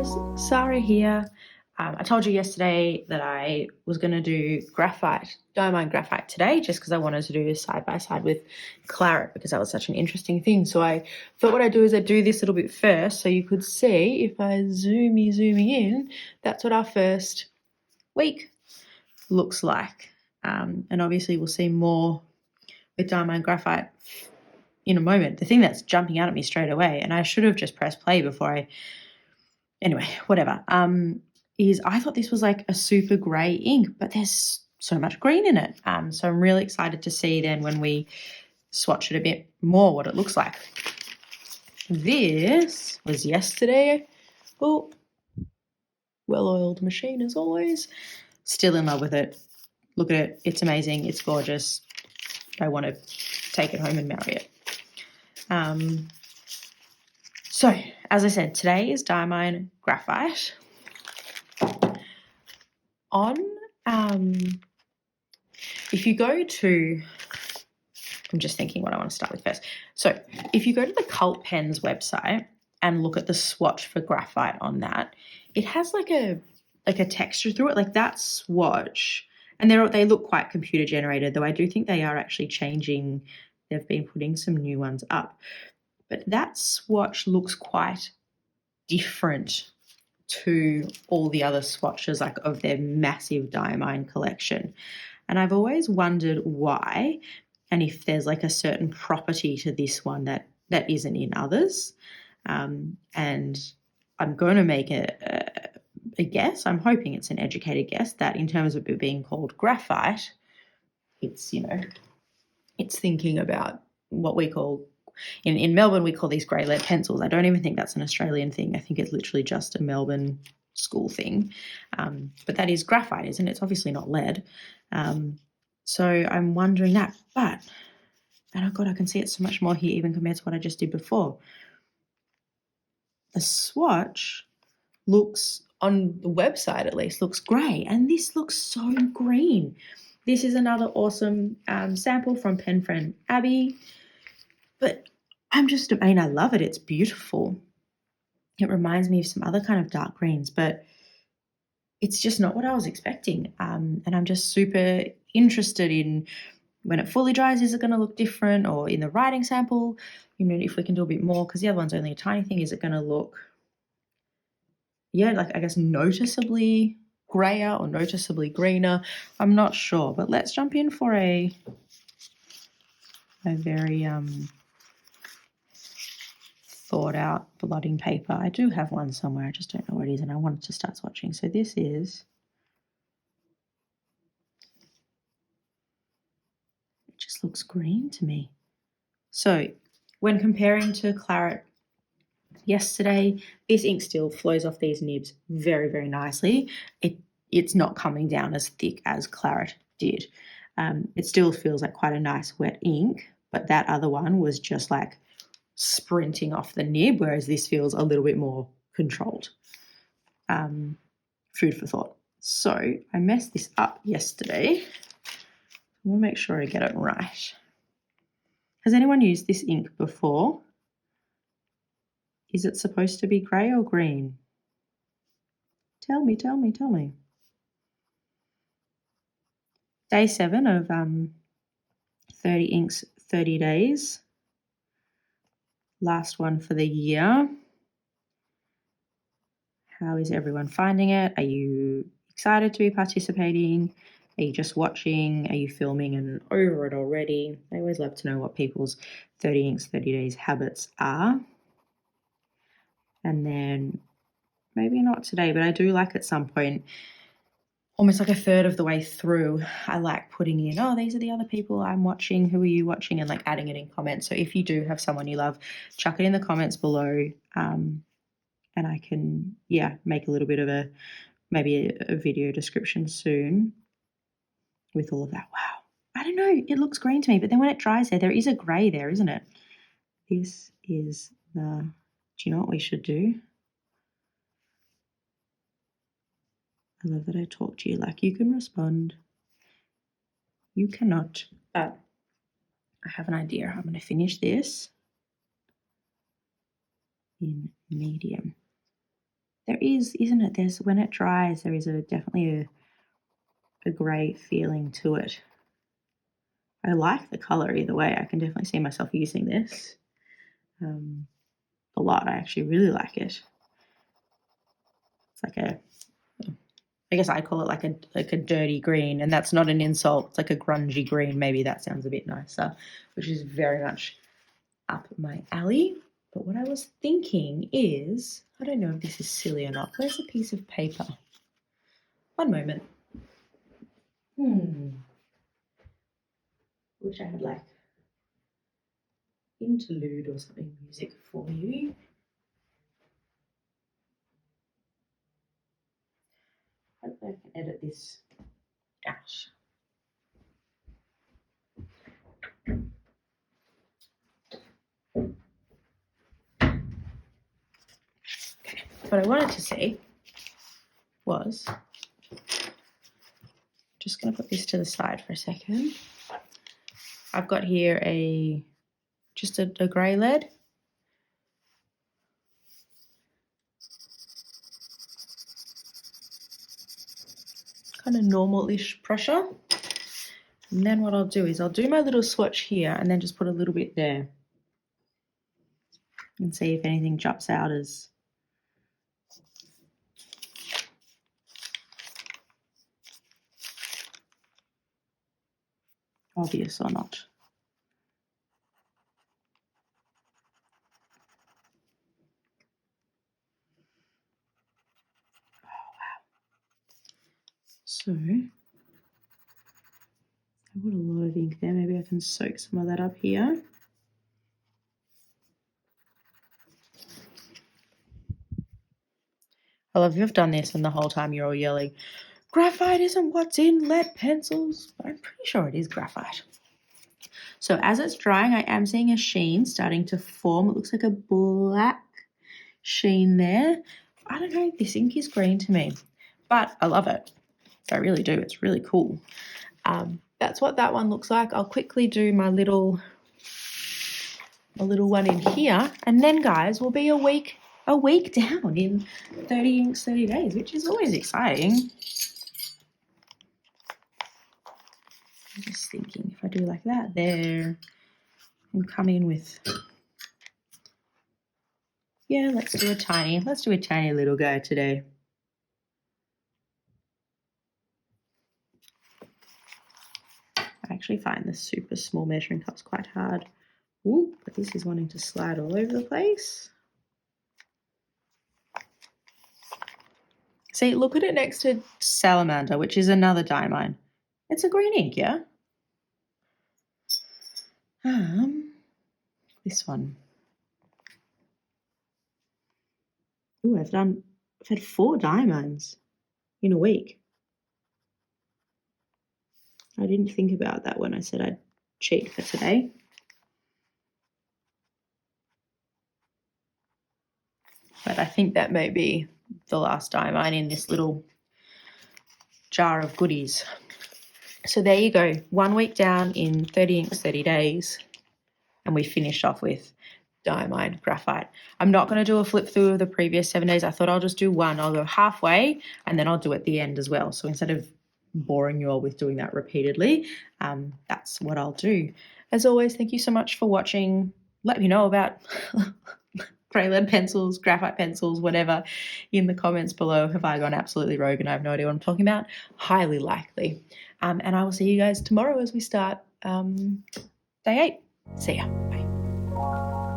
guys, Sarah here. I told you yesterday that I was going to do graphite, Diamine Graphite today, just because I wanted to do side by side with claret because that was such an interesting thing. So I thought what I'd do is I'd do this little bit first so you could see, if I zooming in, that's what our first week looks like. And obviously we'll see more with Diamine Graphite in a moment. The thing that's jumping out at me straight away, and I should have just pressed play before anyway, whatever, is I thought this was like a super grey ink, but there's so much green in it. So I'm really excited to see then when we swatch it a bit more what it looks like. This was yesterday. Oh, well-oiled machine as always. Still in love with it. Look at it. It's amazing. It's gorgeous. I want to take it home and marry it. So, as I said, today is Diamine Graphite. If you go to, I'm just thinking what I want to start with first. So, if you go to the Cult Pens website and look at the swatch for graphite on that, it has like a texture through it, like that swatch. And they look quite computer generated, though I do think they are actually changing. They've been putting some new ones up. But that swatch looks quite different to all the other swatches like of their massive Diamine collection. And I've always wondered why, and if there's like a certain property to this one that isn't in others. And I'm going to make a guess. I'm hoping it's an educated guess that in terms of it being called graphite, it's, it's thinking about what we call, in Melbourne, we call these grey lead pencils. I don't even think that's an Australian thing. I think it's literally just a Melbourne school thing. But that is graphite, isn't it? It's obviously not lead. So I'm wondering that. But, and oh God, I can see it so much more here even compared to what I just did before. The swatch looks, on the website at least, looks grey. And this looks so green. This is another awesome sample from pen friend Abby. But I love it. It's beautiful. It reminds me of some other kind of dark greens, but it's just not what I was expecting. And I'm just super interested in when it fully dries, is it going to look different? Or in the writing sample, if we can do a bit more, because the other one's only a tiny thing, is it going to look, I guess noticeably grayer or noticeably greener? I'm not sure, but let's jump in for a very thought out blotting paper. I do have one somewhere, I just don't know where it is, and I wanted to start swatching. So this is, it just looks green to me. So when comparing to claret yesterday, this ink still flows off these nibs very, very nicely. It's not coming down as thick as claret did. It still feels like quite a nice wet ink, but that other one was just like sprinting off the nib, whereas this feels a little bit more controlled. Food for thought. So I messed this up yesterday. I want to make sure I get it right. Has anyone used this ink before? Is it supposed to be grey or green? Tell me. Day 7 of 30 inks, 30 days. Last one for the year. How is everyone finding it? Are you excited to be participating? Are you just watching? Are you filming and over it already? I always love to know what people's 30 inks, 30 days habits are. And then maybe not today, but I do like at some point, almost like a third of the way through, I like putting in, these are the other people I'm watching. Who are you watching? And like adding it in comments. So if you do have someone you love, chuck it in the comments below. And I can, make a little bit of maybe a video description soon with all of that. Wow. I don't know. It looks green to me, but then when it dries there is a grey there, isn't it? This is do you know what we should do? I love that I talk to you like you can respond. You cannot. But I have an idea. I'm going to finish this in medium. there is, isn't it? There's, when it dries, there is definitely a grey feeling to it. I like the colour either way. I can definitely see myself using this a lot. I actually really like it. It's like I guess I call it like a dirty green, and that's not an insult. It's like a grungy green. Maybe that sounds a bit nicer, which is very much up my alley. But what I was thinking is, I don't know if this is silly or not. Where's a piece of paper? One moment. Wish I had like interlude or something music for you. Hopefully I can edit this out. Okay. What I wanted to see was, just going to put this to the side for a second. I've got here just a grey lead. Kind of normal-ish pressure. And then what I'll do is I'll do my little swatch here and then just put a little bit there. And see if anything jumps out as obvious or not. Oh, wow. So, I've got a lot of ink there. Maybe I can soak some of that up here. I love you've done this and the whole time you're all yelling, graphite isn't what's in lead pencils. But I'm pretty sure it is graphite. So as it's drying, I am seeing a sheen starting to form. It looks like a black sheen there. I don't know, this ink is green to me, but I love it. I really do. It's really cool. That's what that one looks like. I'll quickly do my little one in here, and then guys, we'll be a week down in 30 inks 30 days, which is always exciting. I'm just thinking if I do like that there and come in with, yeah, let's do a tiny little guy today. I actually find the super small measuring cups quite hard. Ooh, but this is wanting to slide all over the place. See, look at it next to Salamander, which is another Diamine. It's a green ink, yeah? This one. Ooh, I've had 4 Diamines in a week. I didn't think about that when I said I'd cheat for today. But I think that may be the last Diamine in this little jar of goodies. So there you go, 1 week down in 30 inks 30 days, and we finished off with Diamine Graphite. I'm not going to do a flip through of the previous 7 days. I thought I'll just do one. I'll go halfway and then I'll do at the end as well. So instead of boring you all with doing that repeatedly, that's what I'll do. As always, thank you so much for watching. Let me know about grey lead pencils, graphite pencils, whatever, in the comments below. Have I gone absolutely rogue and I have no idea what I'm talking about? Highly likely. And I will see you guys tomorrow as we start day 8. See ya. Bye.